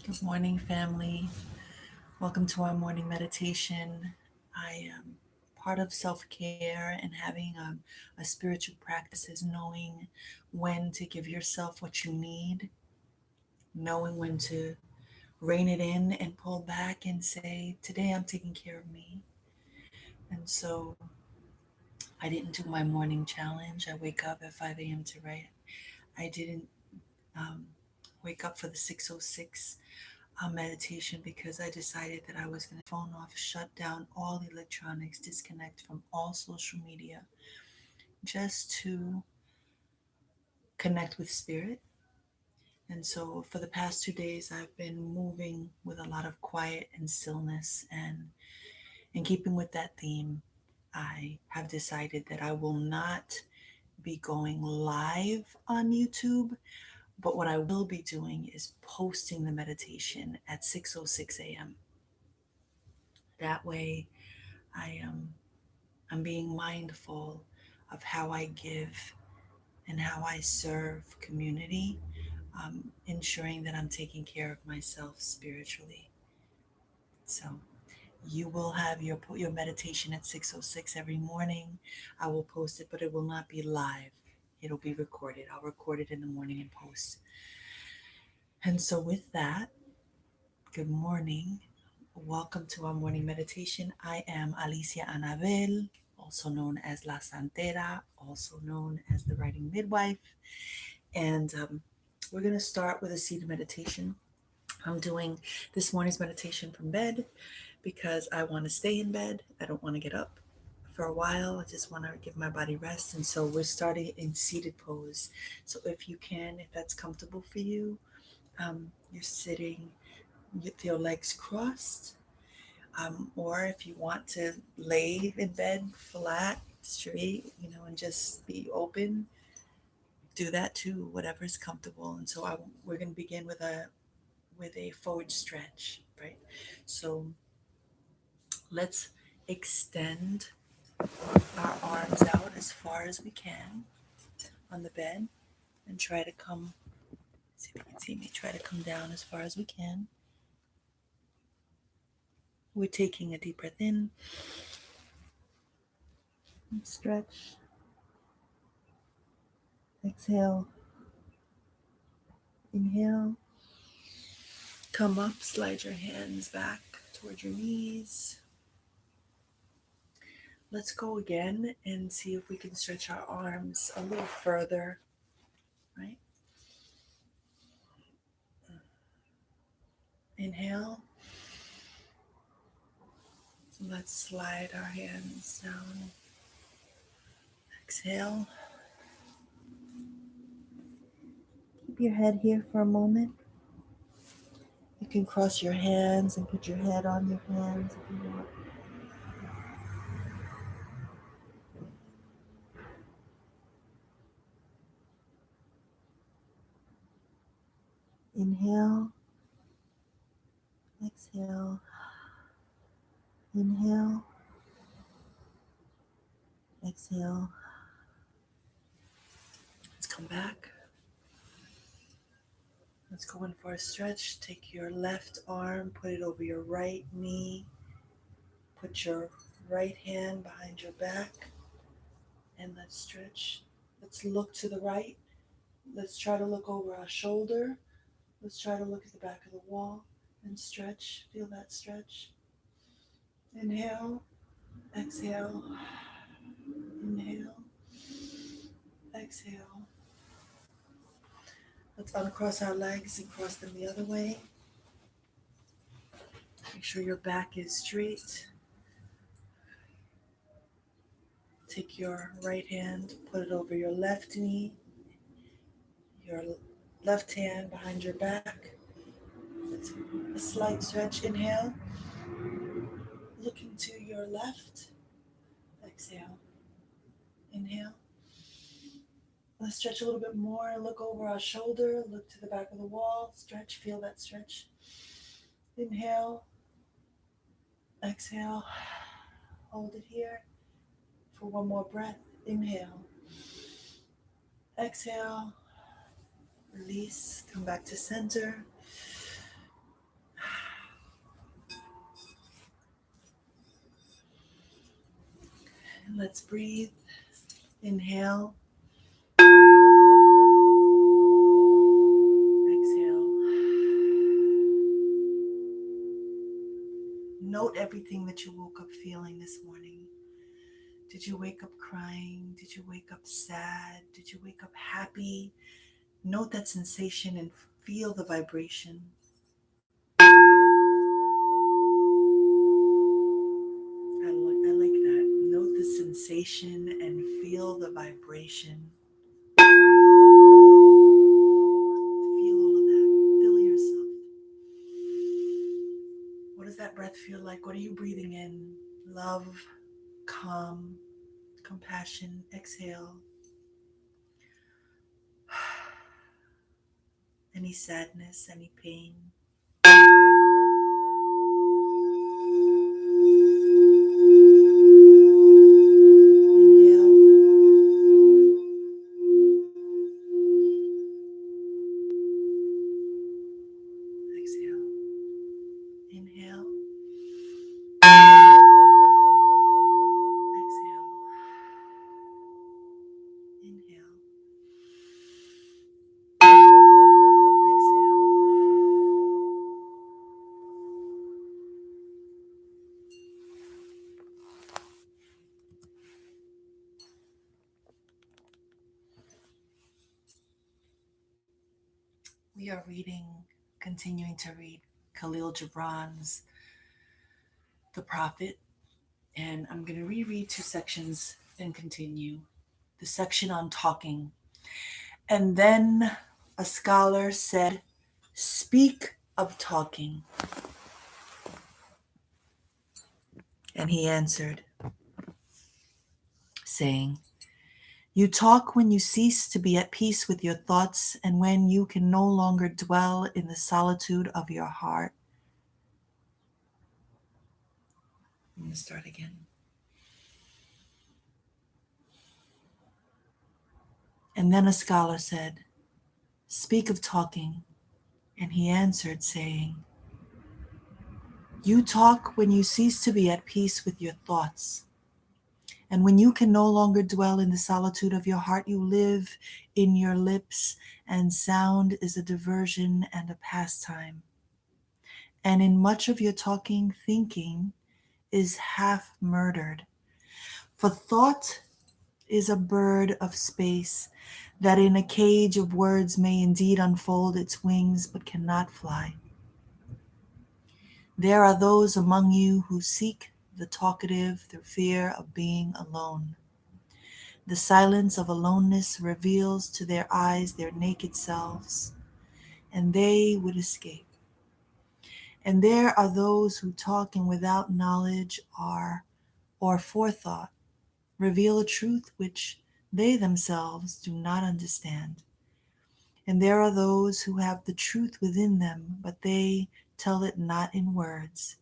Good morning, family. Welcome to our morning meditation. I am part of self care and having a spiritual practice is knowing when to give yourself what you need, knowing when to rein it in and pull back and say, today I'm taking care of me. And so I didn't do my morning challenge. I wake up at 5 a.m. to write. I didn't um, wake up for the 606 meditation because I decided that I was going to phone off, shut down all electronics, disconnect from all social media, just to connect with spirit. And so for the past 2 days, I've been moving with a lot of quiet and stillness. And in keeping with that theme, I have decided that I will not be going live on YouTube, but what I will be doing is posting the meditation at 6:06 a.m. That way, I am I'm being mindful of how I give and how I serve community, ensuring that I'm taking care of myself spiritually. So you will have your meditation at 6:06 every morning. I will post it, but it will not be live. It'll be recorded. I'll record it in the morning and post. And so with that, good morning. Welcome to our morning meditation. I am Alicia Anabel, also known as La Santera, also known as the writing midwife. And we're going to start with a seated meditation. I'm doing this morning's meditation from bed because I want to stay in bed. I don't want to get up for a while. I just want to give my body rest. And so we're starting in seated pose. So if you can, if that's comfortable for you, you're sitting with your legs crossed. Or if you want to lay in bed flat, straight, and just be open, do that too, whatever is comfortable. And so we're going to begin with a forward stretch, right? So let's extend our arms out as far as we can on the bed and try to come. See if you can see me. Try to come down as far as we can. We're taking a deep breath in, stretch, exhale, inhale. Come up, slide your hands back toward your knees. Let's go again and see if we can stretch our arms a little further, right? Inhale. Let's slide our hands down. Exhale. Keep your head here for a moment. You can cross your hands and put your head on your hands if you want. Inhale. Exhale. Inhale. Exhale. Let's come back. Let's go in for a stretch. Take your left arm, put it over your right knee. Put your right hand behind your back and let's stretch. Let's look to the right. Let's try to look over our shoulder. Let's try to look at the back of the wall and stretch. Feel that stretch. Inhale, exhale, inhale, exhale. Let's uncross our legs and cross them the other way. Make sure your back is straight. Take your right hand, put it over your left knee, your left hand behind your back. Let's a slight stretch. Inhale, looking to your left. Exhale, inhale. Let's stretch a little bit more. Look over our shoulder, look to the back of the wall, stretch, feel that stretch. Inhale, exhale, hold it here for one more breath. Inhale, exhale, release, come back to center. Let's breathe. Inhale, exhale. Note everything that you woke up feeling this morning. Did you wake up crying? Did you wake up sad? Did you wake up happy? Note that sensation and feel the vibration. I like that. Note the sensation and feel the vibration. Feel all of that. Feel yourself. What does that breath feel like? What are you breathing in? Love, calm, compassion. Exhale. Any sadness, any pain. Inhale. Exhale. Inhale. Exhale. Inhale. Exhale. We are continuing to read Khalil Gibran's The Prophet, and I'm going to reread two sections and continue. The section on talking. And then a scholar said, "Speak of talking." And he answered, saying, "You talk when you cease to be at peace with your thoughts and when you can no longer dwell in the solitude of your heart." I'm going to start again. And then a scholar said, "Speak of talking." And he answered, saying, "You talk when you cease to be at peace with your thoughts. And when you can no longer dwell in the solitude of your heart, you live in your lips, and sound is a diversion and a pastime. And in much of your talking, thinking is half murdered. For thought is a bird of space that in a cage of words may indeed unfold its wings but cannot fly. There are those among you who seek the talkative through fear of being alone. The silence of aloneness reveals to their eyes their naked selves, and they would escape. And there are those who, talking without knowledge or forethought, reveal a truth which they themselves do not understand. And there are those who have the truth within them, but they tell it not in words.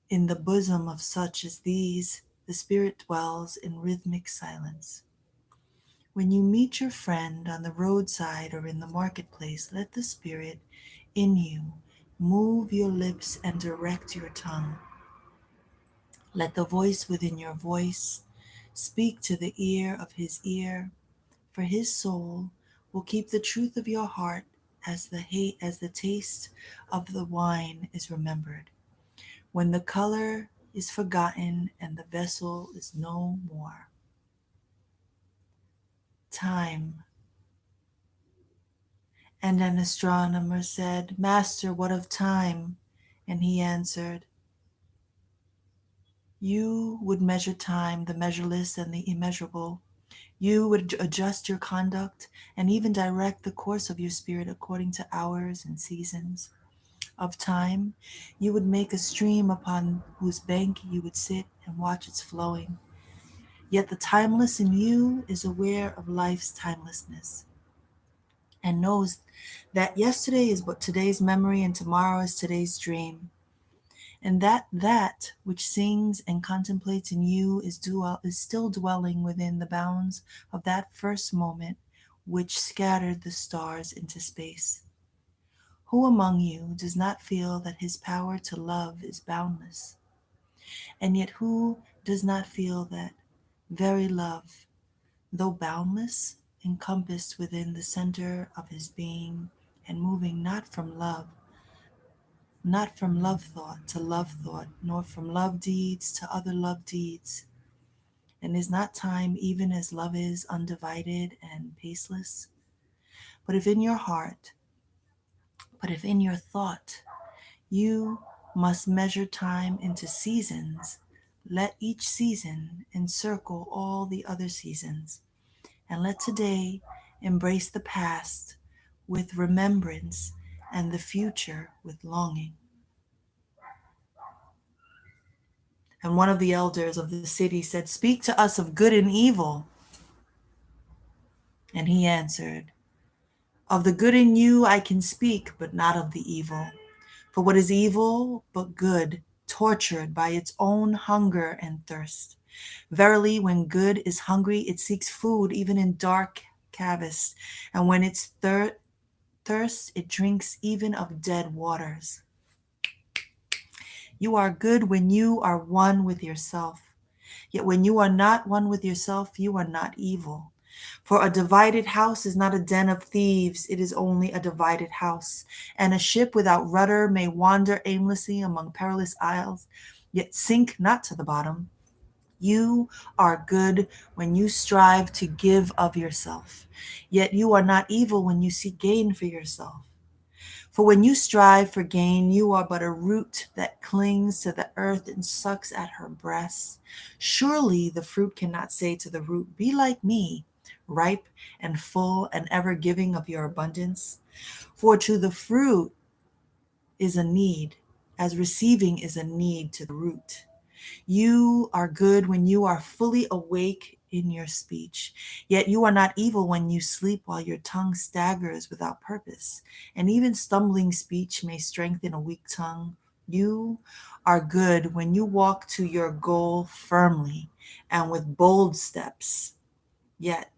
In the bosom of such as these, the Spirit dwells in rhythmic silence. When you meet your friend on the roadside or in the marketplace, let the Spirit in you move your lips and direct your tongue. Let the voice within your voice speak to the ear of his ear, for his soul will keep the truth of your heart as the taste of the wine is remembered, when the color is forgotten and the vessel is no more. Time. And an astronomer said, "Master, what of time?" And he answered, "You would measure time, the measureless and the immeasurable. You would adjust your conduct and even direct the course of your spirit according to hours and seasons. Of time, you would make a stream upon whose bank you would sit and watch its flowing. Yet the timeless in you is aware of life's timelessness and knows that yesterday is but today's memory and tomorrow is today's dream, and that which sings and contemplates in you is still dwelling within the bounds of that first moment which scattered the stars into space. Who among you does not feel that his power to love is boundless? And yet who does not feel that very love, though boundless, encompassed within the center of his being and moving not from love thought to love thought, nor from love deeds to other love deeds. And is not time even as love is undivided and paceless? But if in your heart, but if in your thought, you must measure time into seasons, let each season encircle all the other seasons, and let today embrace the past with remembrance and the future with longing. And one of the elders of the city said, "Speak to us of good and evil." And he answered, "Of the good in you I can speak, but not of the evil. For what is evil but good, tortured by its own hunger and thirst? Verily, when good is hungry, it seeks food even in dark cavest, and when its thirsts, it drinks even of dead waters. You are good when you are one with yourself. Yet when you are not one with yourself, you are not evil. For a divided house is not a den of thieves, it is only a divided house. And a ship without rudder may wander aimlessly among perilous isles, yet sink not to the bottom. You are good when you strive to give of yourself, yet you are not evil when you seek gain for yourself. For when you strive for gain, you are but a root that clings to the earth and sucks at her breast. Surely the fruit cannot say to the root, "Be like me, ripe and full and ever giving of your abundance." For to the fruit is a need, as receiving is a need to the root. You are good when you are fully awake in your speech, yet you are not evil when you sleep while your tongue staggers without purpose, and even stumbling speech may strengthen a weak tongue. You are good when you walk to your goal firmly and with bold steps, yet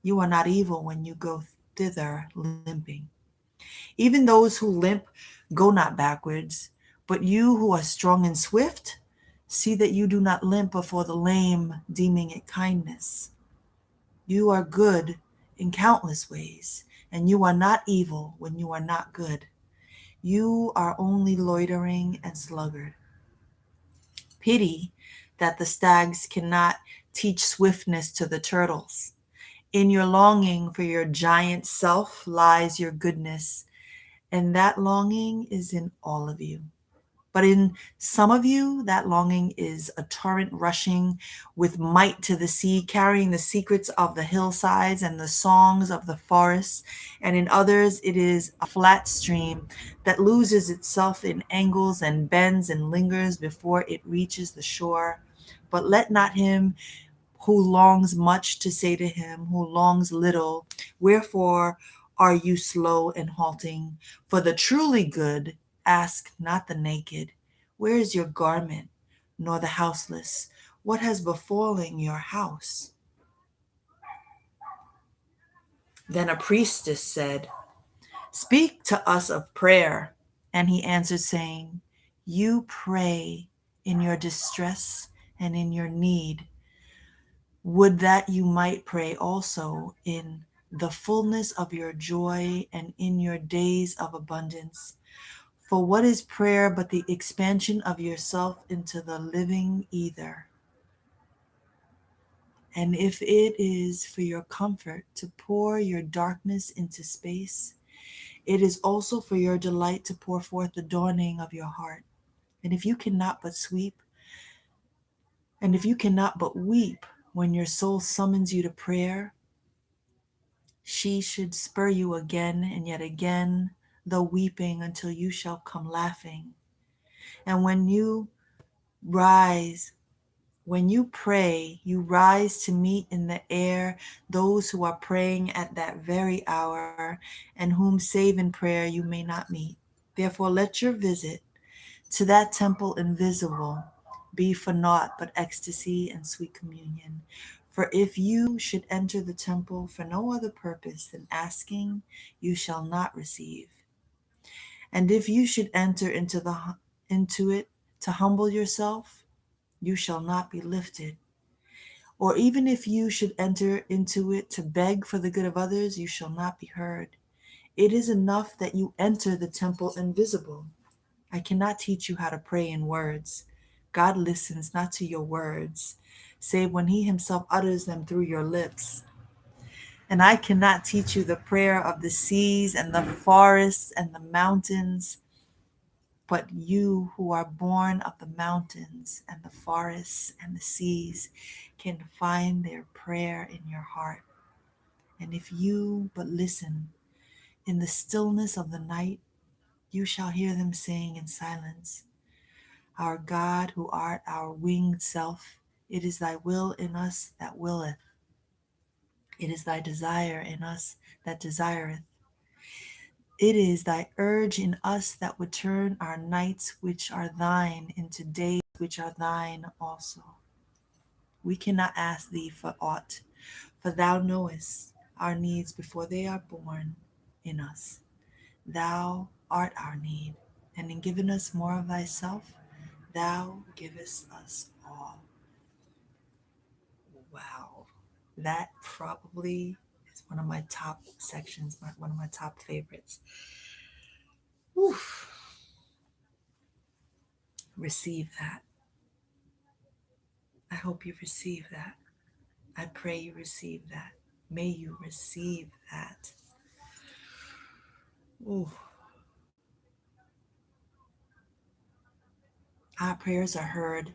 you are not evil when you go thither limping. Even those who limp go not backwards, but you who are strong and swift, see that you do not limp before the lame, deeming it kindness. You are good in countless ways, and you are not evil when you are not good. You are only loitering and sluggard. Pity that the stags cannot teach swiftness to the turtles. In your longing for your giant self lies your goodness, and that longing is in all of you. But in some of you, that longing is a torrent rushing with might to the sea, carrying the secrets of the hillsides and the songs of the forests. And in others, it is a flat stream that loses itself in angles and bends and lingers before it reaches the shore. But let not him who longs much to say to him who longs little, "Wherefore are you slow and halting?" For the truly good ask not the naked, "Where is your garment?" nor the houseless, "What has befallen your house?" Then a priestess said, "Speak to us of prayer." And he answered, saying, "You pray in your distress and in your need. Would that you might pray also in the fullness of your joy and in your days of abundance. For what is prayer but the expansion of yourself into the living ether? And if it is for your comfort to pour your darkness into space, it is also for your delight to pour forth the dawning of your heart. And if you cannot but sweep, and if you cannot but weep when your soul summons you to prayer, she should spur you again and yet again, though weeping, until you shall come laughing. And rise, when you pray, you rise to meet in the air those who are praying at that very hour, and whom save in prayer you may not meet. Therefore let your visit to that temple invisible be for naught but ecstasy and sweet communion. For if you should enter the temple for no other purpose than asking, you shall not receive. And if you should enter into it to humble yourself, you shall not be lifted. Or even if you should enter into it to beg for the good of others, you shall not be heard. It is enough that you enter the temple invisible. I cannot teach you how to pray in words. God listens not to your words, save when He Himself utters them through your lips. And I cannot teach you the prayer of the seas and the forests and the mountains, but you who are born of the mountains and the forests and the seas can find their prayer in your heart. And if you but listen in the stillness of the night, you shall hear them saying in silence, Our God, who art our winged self, it is thy will in us that willeth. It is thy desire in us that desireth. It is thy urge in us that would turn our nights which are thine into days which are thine also. We cannot ask thee for aught, for thou knowest our needs before they are born in us. Thou art our need, and in giving us more of thyself, thou givest us all. Wow. That probably is one of my top sections, one of my top favorites. Oof. Receive that. I hope you receive that. I pray you receive that. May you receive that. Ooh. Our prayers are heard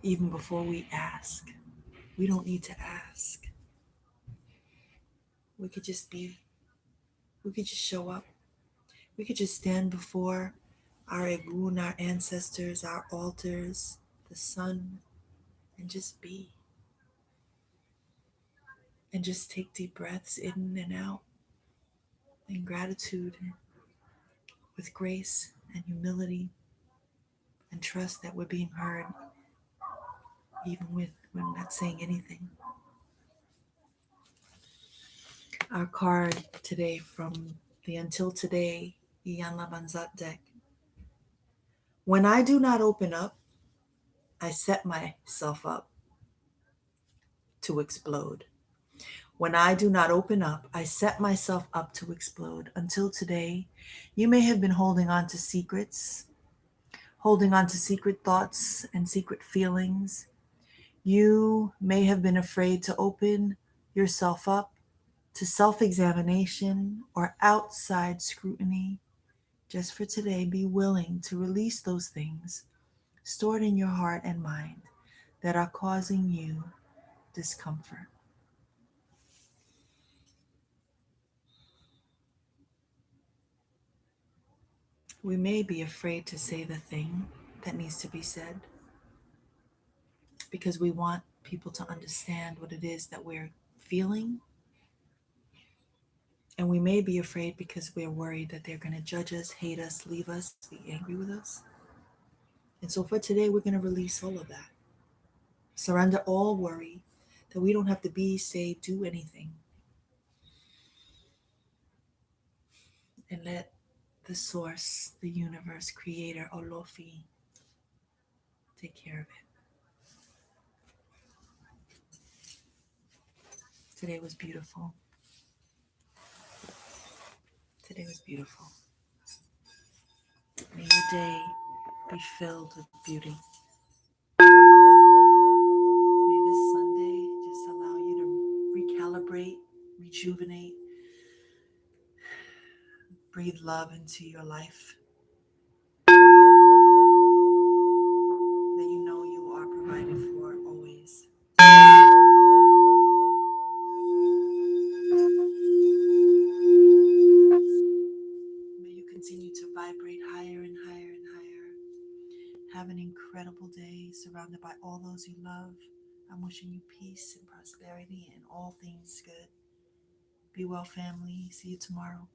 even before we ask. We don't need to ask. We could just be, we could just show up. We could just stand before our Egun, our ancestors, our altars, the sun, and just be. And just take deep breaths in and out in gratitude, with grace and humility, and trust that we're being heard, even when we're not saying anything. Our card today from the Until Today Ian Labanzat deck. When I do not open up, I set myself up to explode. When I do not open up, I set myself up to explode. Until today, you may have been holding on to secrets, holding on to secret thoughts and secret feelings. You may have been afraid to open yourself up to self-examination or outside scrutiny. Just for today, be willing to release those things stored in your heart and mind that are causing you discomfort. We may be afraid to say the thing that needs to be said because we want people to understand what it is that we're feeling. And we may be afraid because we're worried that they're going to judge us, hate us, leave us, be angry with us. And so for today, we're going to release all of that. Surrender all worry that we don't have to be, say, do anything. And let the source, the universe, creator, Olofi, take care of it. Today was beautiful. Today was beautiful. May your day be filled with beauty. May this Sunday just allow you to recalibrate, rejuvenate, breathe love into your life. That you know you are provided for always. May you continue to vibrate higher and higher and higher. Have an incredible day surrounded by all those you love. I'm wishing you peace and prosperity and all things good. Be well, family. See you tomorrow.